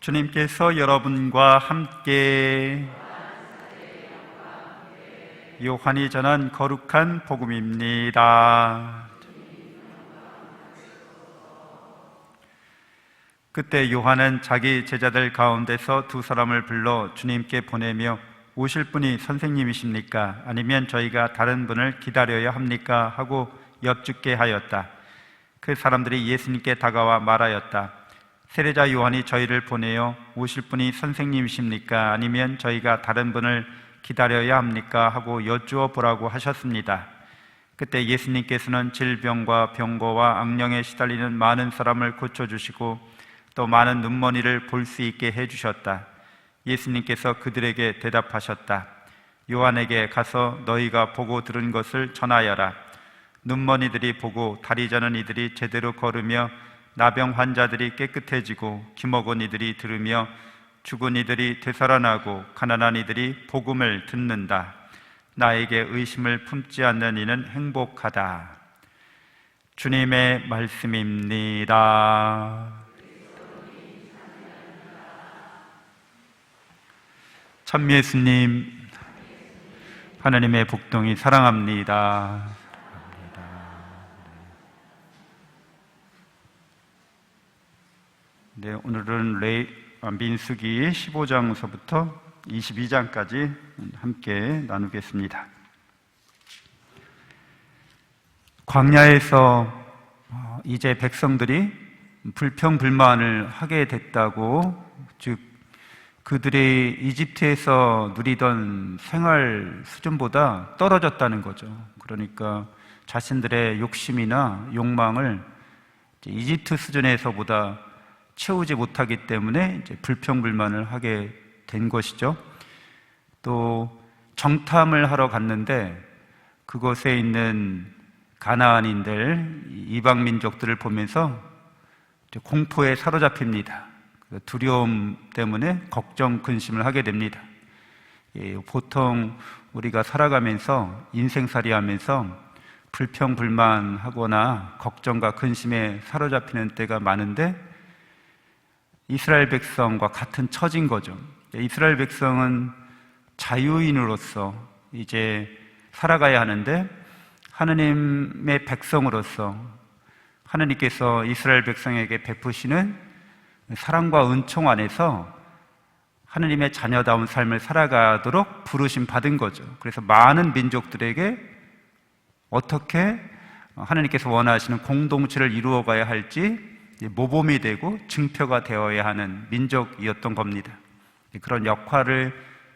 주님께서 여러분과 함께 요한이 전한 거룩한 복음입니다. 그때 요한은 자기 제자들 가운데서 두 사람을 불러 주님께 보내며 오실 분이 선생님이십니까? 아니면 저희가 다른 분을 기다려야 합니까? 하고 여쭙게 하였다. 그 사람들이 예수님께 다가와 말하였다. 세례자 요한이 저희를 보내어 오실 분이 선생님이십니까? 아니면 저희가 다른 분을 기다려야 합니까? 하고 여쭈어 보라고 하셨습니다. 그때 예수님께서는 질병과 병거와 악령에 시달리는 많은 사람을 고쳐주시고 또 많은 눈머니를 볼 수 있게 해주셨다. 예수님께서 그들에게 대답하셨다. 요한에게 가서 너희가 보고 들은 것을 전하여라. 눈머니들이 보고 다리 저는 이들이 제대로 걸으며 나병 환자들이 깨끗해지고 귀먹은 이들이 들으며 죽은 이들이 되살아나고 가난한 이들이 복음을 듣는다. 나에게 의심을 품지 않는 이는 행복하다. 주님의 말씀입니다. 참 예수님, 하나님의 복동이 사랑합니다. 네, 오늘은 민수기 15장서부터 22장까지 함께 나누겠습니다. 광야에서 이제 백성들이 불평불만을 하게 됐다고, 즉 그들이 이집트에서 누리던 생활 수준보다 떨어졌다는 거죠. 그러니까 자신들의 욕심이나 욕망을 이집트 수준에서보다 채우지 못하기 때문에 이제 불평불만을 하게 된 것이죠. 또 정탐을 하러 갔는데 그곳에 있는 가나안인들, 이방 민족들을 보면서 공포에 사로잡힙니다. 두려움 때문에 걱정, 근심을 하게 됩니다. 보통 우리가 살아가면서 인생살이 하면서 불평불만하거나 걱정과 근심에 사로잡히는 때가 많은데 이스라엘 백성과 같은 처진 거죠. 이스라엘 백성은 자유인으로서 이제 살아가야 하는데 하느님의 백성으로서 하느님께서 이스라엘 백성에게 베푸시는 사랑과 은총 안에서 하느님의 자녀다운 삶을 살아가도록 부르심 받은 거죠. 그래서 많은 민족들에게 어떻게 하느님께서 원하시는 공동체를 이루어가야 할지 모범이 되고 증표가 되어야 하는 민족이었던 겁니다. 그런 역할을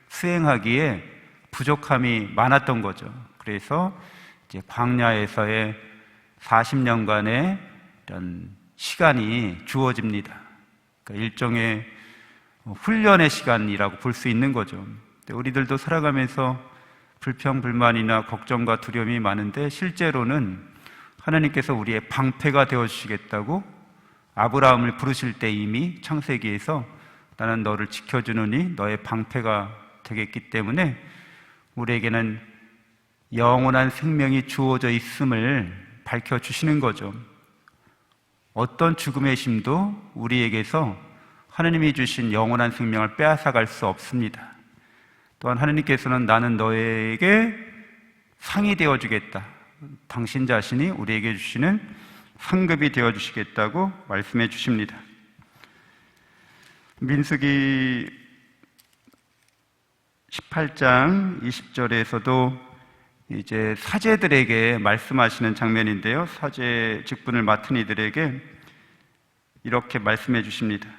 수행하기에 부족함이 많았던 거죠. 그래서 이제 광야에서의 40년간의 이런 시간이 주어집니다. 그러니까 일종의 훈련의 시간이라고 볼 수 있는 거죠. 우리들도 살아가면서 불평불만이나 걱정과 두려움이 많은데 실제로는 하나님께서 우리의 방패가 되어주시겠다고 아브라함을 부르실 때 이미 창세기에서 나는 너를 지켜주느니 너의 방패가 되겠기 때문에 우리에게는 영원한 생명이 주어져 있음을 밝혀주시는 거죠. 어떤 죽음의 심도 우리에게서 하나님이 주신 영원한 생명을 빼앗아갈 수 없습니다. 또한 하나님께서는 나는 너에게 상이 되어주겠다. 당신 자신이 우리에게 주시는 상급이 되어주시겠다고 말씀해 주십니다. 민수기 18장 20절에서도 이제 사제들에게 말씀하시는 장면인데요. 사제 직분을 맡은 이들에게 이렇게 말씀해 주십니다.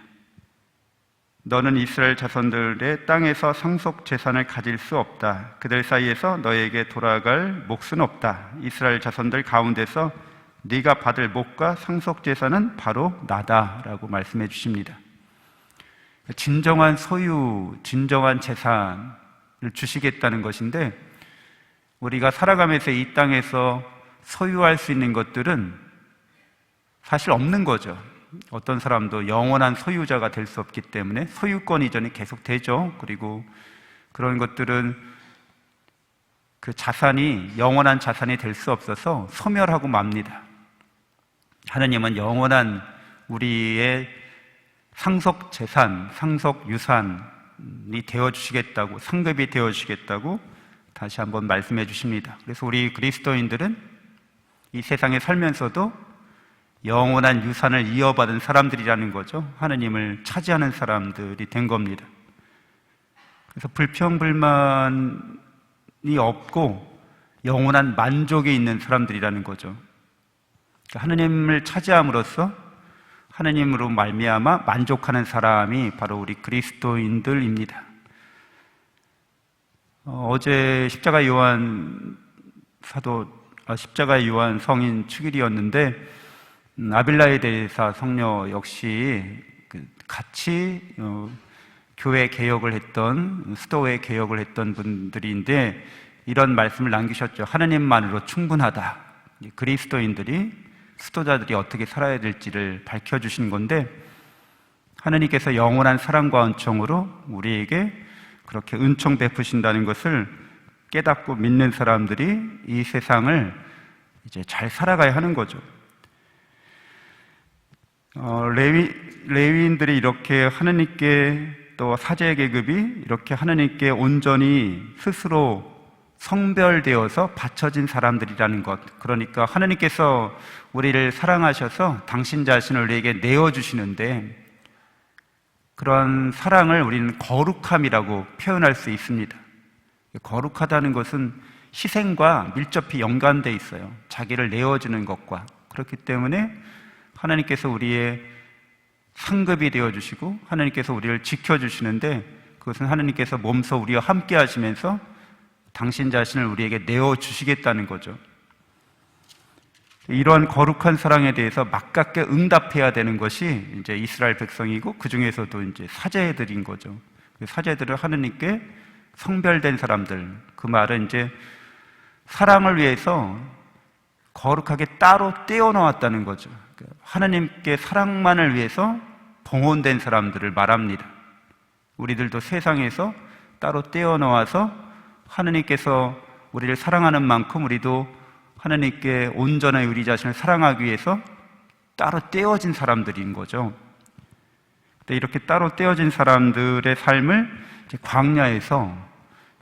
너는 이스라엘 자손들의 땅에서 상속 재산을 가질 수 없다. 그들 사이에서 너에게 돌아갈 몫은 없다. 이스라엘 자손들 가운데서 네가 받을 몫과 상속 재산은 바로 나다라고 말씀해 주십니다. 진정한 소유, 진정한 재산을 주시겠다는 것인데 우리가 살아가면서 이 땅에서 소유할 수 있는 것들은 사실 없는 거죠. 어떤 사람도 영원한 소유자가 될 수 없기 때문에 소유권 이전이 계속 되죠. 그리고 그런 것들은 그 자산이 영원한 자산이 될 수 없어서 소멸하고 맙니다. 하느님은 영원한 우리의 상속 재산, 상속 유산이 되어주시겠다고, 상급이 되어주시겠다고 다시 한번 말씀해 주십니다. 그래서 우리 그리스도인들은 이 세상에 살면서도 영원한 유산을 이어받은 사람들이라는 거죠. 하느님을 차지하는 사람들이 된 겁니다. 그래서 불평불만이 없고 영원한 만족이 있는 사람들이라는 거죠. 하느님을 차지함으로써 하느님으로 말미암아 만족하는 사람이 바로 우리 그리스도인들입니다. 어제 십자가 요한 성인 축일이었는데 아빌라에 대해서 성녀 역시 같이 교회 개혁을 했던, 수도회 개혁을 했던 분들인데 이런 말씀을 남기셨죠. 하느님만으로 충분하다. 그리스도인들이, 수도자들이 어떻게 살아야 될지를 밝혀주신 건데, 하느님께서 영원한 사랑과 은총으로 우리에게 그렇게 은총 베푸신다는 것을 깨닫고 믿는 사람들이 이 세상을 이제 잘 살아가야 하는 거죠. 레위인들이 이렇게 하느님께, 또 사제 계급이 이렇게 하느님께 온전히 스스로 성별되어서 바쳐진 사람들이라는 것, 그러니까 하느님께서 우리를 사랑하셔서 당신 자신을 우리에게 내어주시는데, 그런 사랑을 우리는 거룩함이라고 표현할 수 있습니다. 거룩하다는 것은 희생과 밀접히 연관되어 있어요. 자기를 내어주는 것과. 그렇기 때문에 하나님께서 우리의 상급이 되어주시고 하나님께서 우리를 지켜주시는데, 그것은 하나님께서 몸소 우리와 함께 하시면서 당신 자신을 우리에게 내어주시겠다는 거죠. 이러한 거룩한 사랑에 대해서 막깝게 응답해야 되는 것이 이제 이스라엘 백성이고, 그 중에서도 이제 사제들인 거죠. 사제들은 하느님께 성별된 사람들, 그 말은 이제 사랑을 위해서 거룩하게 따로 떼어놓았다는 거죠. 하느님께 사랑만을 위해서 봉헌된 사람들을 말합니다. 우리들도 세상에서 따로 떼어놓아서 하느님께서 우리를 사랑하는 만큼 우리도 하느님께 온전히 우리 자신을 사랑하기 위해서 따로 떼어진 사람들인 거죠. 근데 이렇게 따로 떼어진 사람들의 삶을 이제 광야에서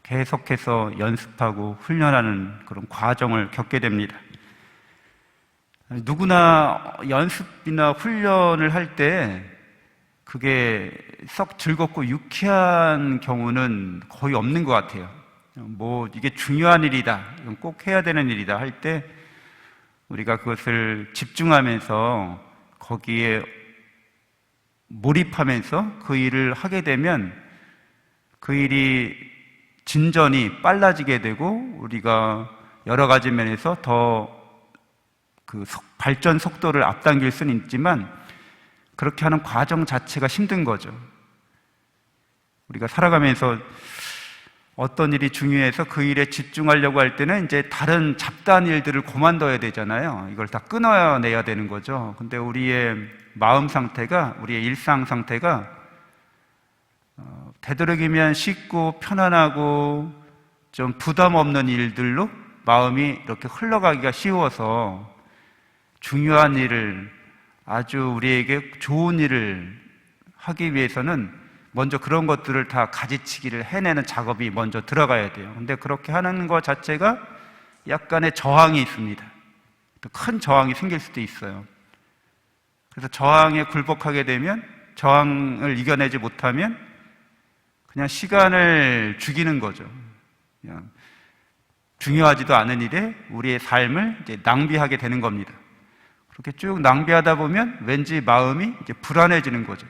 계속해서 연습하고 훈련하는 그런 과정을 겪게 됩니다. 누구나 연습이나 훈련을 할 때 그게 썩 즐겁고 유쾌한 경우는 거의 없는 것 같아요. 이게 중요한 일이다, 이건 꼭 해야 되는 일이다 할 때 우리가 그것을 집중하면서 거기에 몰입하면서 그 일을 하게 되면 그 일이 진전이 빨라지게 되고, 우리가 여러 가지 면에서 더 그 발전 속도를 앞당길 수는 있지만 그렇게 하는 과정 자체가 힘든 거죠. 우리가 살아가면서 어떤 일이 중요해서 그 일에 집중하려고 할 때는 이제 다른 잡다한 일들을 그만둬야 되잖아요. 이걸 다 끊어내야 되는 거죠. 근데 우리의 마음 상태가, 우리의 일상 상태가 되도록이면 쉽고 편안하고 좀 부담 없는 일들로 마음이 이렇게 흘러가기가 쉬워서 중요한 일을, 아주 우리에게 좋은 일을 하기 위해서는 먼저 그런 것들을 다 가지치기를 해내는 작업이 먼저 들어가야 돼요. 근데 그렇게 하는 것 자체가 약간의 저항이 있습니다. 또 큰 저항이 생길 수도 있어요. 그래서 저항에 굴복하게 되면, 저항을 이겨내지 못하면 그냥 시간을 죽이는 거죠. 그냥 중요하지도 않은 일에 우리의 삶을 이제 낭비하게 되는 겁니다. 그렇게 쭉 낭비하다 보면 왠지 마음이 이제 불안해지는 거죠.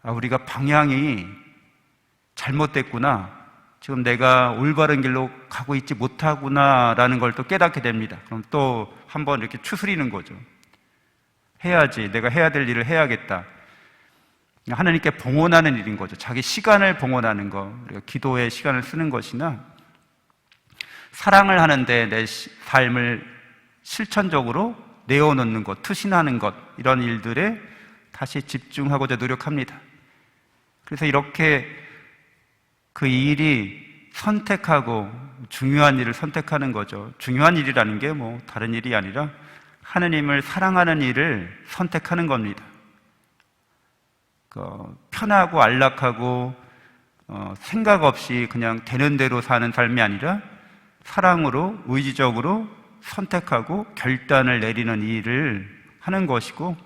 우리가 방향이 잘못됐구나, 지금 내가 올바른 길로 가고 있지 못하구나라는 걸 또 깨닫게 됩니다. 그럼 또 한번 이렇게 추스리는 거죠. 해야지, 내가 해야 될 일을 해야겠다. 하나님께 봉헌하는 일인 거죠. 자기 시간을 봉헌하는 거, 우리가 기도에 시간을 쓰는 것이나 사랑을 하는데 내 삶을 실천적으로 내어놓는 것, 투신하는 것, 이런 일들에 다시 집중하고자 노력합니다. 그래서 이렇게 그 일이 선택하고 중요한 일을 선택하는 거죠. 중요한 일이라는 게 다른 일이 아니라 하느님을 사랑하는 일을 선택하는 겁니다. 편하고 안락하고 생각 없이 그냥 되는 대로 사는 삶이 아니라 사랑으로 의지적으로 선택하고 결단을 내리는 일을 하는 것이고,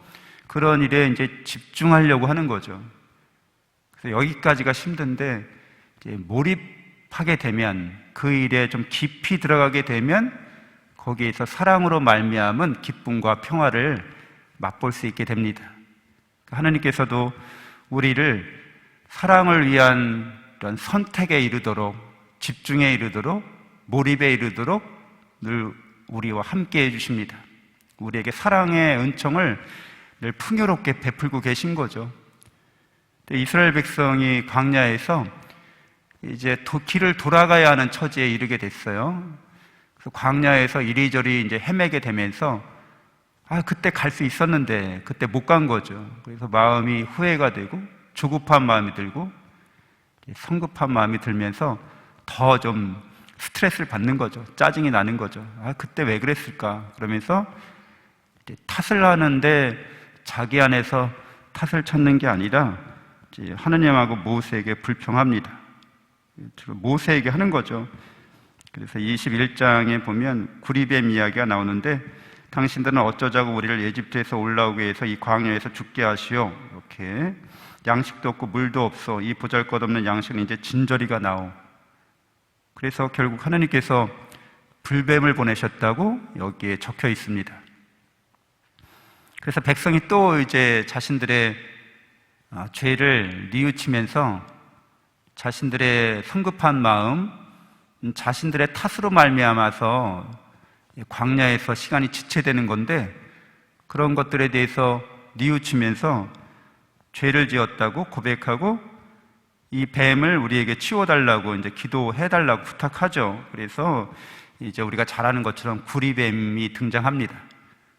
그런 일에 이제 집중하려고 하는 거죠. 그래서 여기까지가 힘든데, 이제 몰입하게 되면, 그 일에 좀 깊이 들어가게 되면 거기에서 사랑으로 말미암은 기쁨과 평화를 맛볼 수 있게 됩니다. 하나님께서도 우리를 사랑을 위한 이런 선택에 이르도록, 집중에 이르도록, 몰입에 이르도록 늘 우리와 함께 해주십니다. 우리에게 사랑의 은총을 늘 풍요롭게 베풀고 계신 거죠. 이스라엘 백성이 광야에서 이제 길을 돌아가야 하는 처지에 이르게 됐어요. 그래서 광야에서 이리저리 이제 헤매게 되면서 그때 갈 수 있었는데 그때 못 간 거죠. 그래서 마음이 후회가 되고 조급한 마음이 들고 성급한 마음이 들면서 더 좀 스트레스를 받는 거죠. 짜증이 나는 거죠. 그때 왜 그랬을까? 그러면서 이제 탓을 하는데 자기 안에서 탓을 찾는 게 아니라 이제 하느님하고 모세에게 불평합니다. 모세에게 하는 거죠. 그래서 21장에 보면 구리뱀 이야기가 나오는데, 당신들은 어쩌자고 우리를 에집트에서 올라오게 해서 이 광야에서 죽게 하시오. 이렇게 양식도 없고 물도 없어. 이 보잘것없는 양식은 이제 진저리가 나오. 그래서 결국 하나님께서 불뱀을 보내셨다고 여기에 적혀 있습니다. 그래서 백성이 또 이제 자신들의 죄를 뉘우치면서 자신들의 성급한 마음, 자신들의 탓으로 말미암아서 광야에서 시간이 지체되는 건데, 그런 것들에 대해서 뉘우치면서 죄를 지었다고 고백하고 이 뱀을 우리에게 치워달라고 이제 기도해달라고 부탁하죠. 그래서 이제 우리가 잘 아는 것처럼 구리뱀이 등장합니다.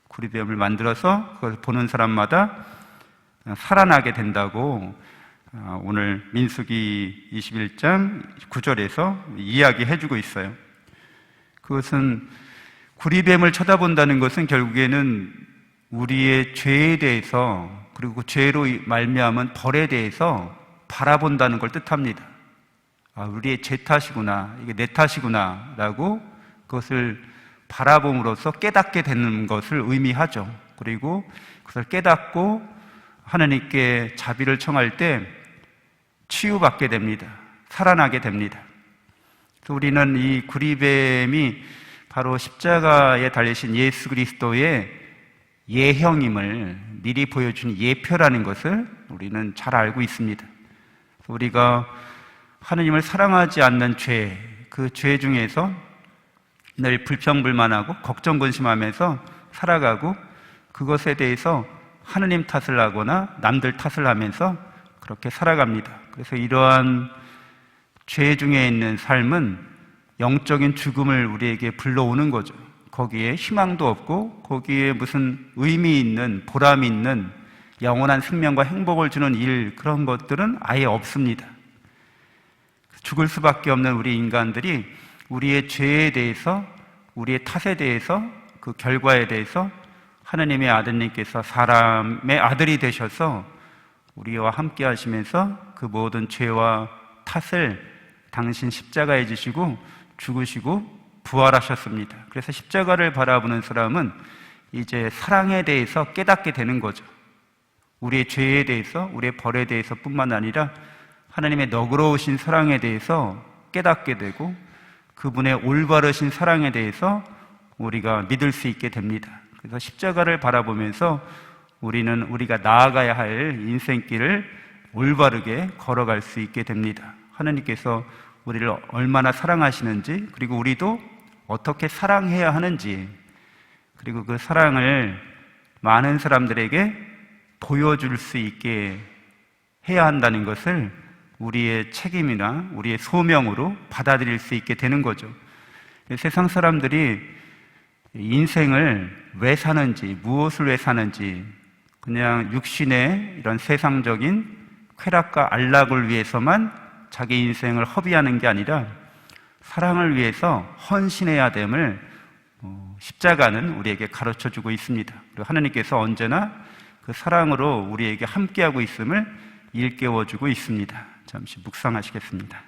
구리뱀을 만들어서 그걸 보는 사람마다 살아나게 된다고 오늘 민수기 21장 9절에서 이야기해주고 있어요. 그것은 구리뱀을 쳐다본다는 것은 결국에는 우리의 죄에 대해서, 그리고 죄로 말미암은 벌에 대해서 바라본다는 걸 뜻합니다. 우리의 죄 탓이구나, 이게 내 탓이구나 라고 그것을 바라봄으로써 깨닫게 되는 것을 의미하죠. 그리고 그것을 깨닫고 하나님께 자비를 청할 때 치유받게 됩니다. 살아나게 됩니다. 그래서 우리는 이 구리뱀이 바로 십자가에 달리신 예수 그리스도의 예형임을 미리 보여준 예표라는 것을 우리는 잘 알고 있습니다. 우리가 하느님을 사랑하지 않는 죄, 그 죄 중에서 늘 불평불만하고 걱정 근심하면서 살아가고, 그것에 대해서 하느님 탓을 하거나 남들 탓을 하면서 그렇게 살아갑니다. 그래서 이러한 죄 중에 있는 삶은 영적인 죽음을 우리에게 불러오는 거죠. 거기에 희망도 없고 거기에 무슨 의미 있는, 보람 있는 영원한 생명과 행복을 주는 일, 그런 것들은 아예 없습니다. 죽을 수밖에 없는 우리 인간들이 우리의 죄에 대해서, 우리의 탓에 대해서, 그 결과에 대해서 하나님의 아드님께서 사람의 아들이 되셔서 우리와 함께 하시면서 그 모든 죄와 탓을 당신 십자가에 지시고 죽으시고 부활하셨습니다. 그래서 십자가를 바라보는 사람은 이제 사랑에 대해서 깨닫게 되는 거죠. 우리의 죄에 대해서, 우리의 벌에 대해서 뿐만 아니라 하나님의 너그러우신 사랑에 대해서 깨닫게 되고, 그분의 올바르신 사랑에 대해서 우리가 믿을 수 있게 됩니다. 그래서 십자가를 바라보면서 우리는 우리가 나아가야 할 인생길을 올바르게 걸어갈 수 있게 됩니다. 하나님께서 우리를 얼마나 사랑하시는지, 그리고 우리도 어떻게 사랑해야 하는지, 그리고 그 사랑을 많은 사람들에게 보여줄 수 있게 해야 한다는 것을 우리의 책임이나 우리의 소명으로 받아들일 수 있게 되는 거죠. 세상 사람들이 인생을 왜 사는지, 무엇을 왜 사는지, 그냥 육신의 이런 세상적인 쾌락과 안락을 위해서만 자기 인생을 허비하는 게 아니라 사랑을 위해서 헌신해야 됨을 십자가는 우리에게 가르쳐주고 있습니다. 그리고 하나님께서 언제나 그 사랑으로 우리에게 함께하고 있음을 일깨워주고 있습니다. 잠시 묵상하시겠습니다.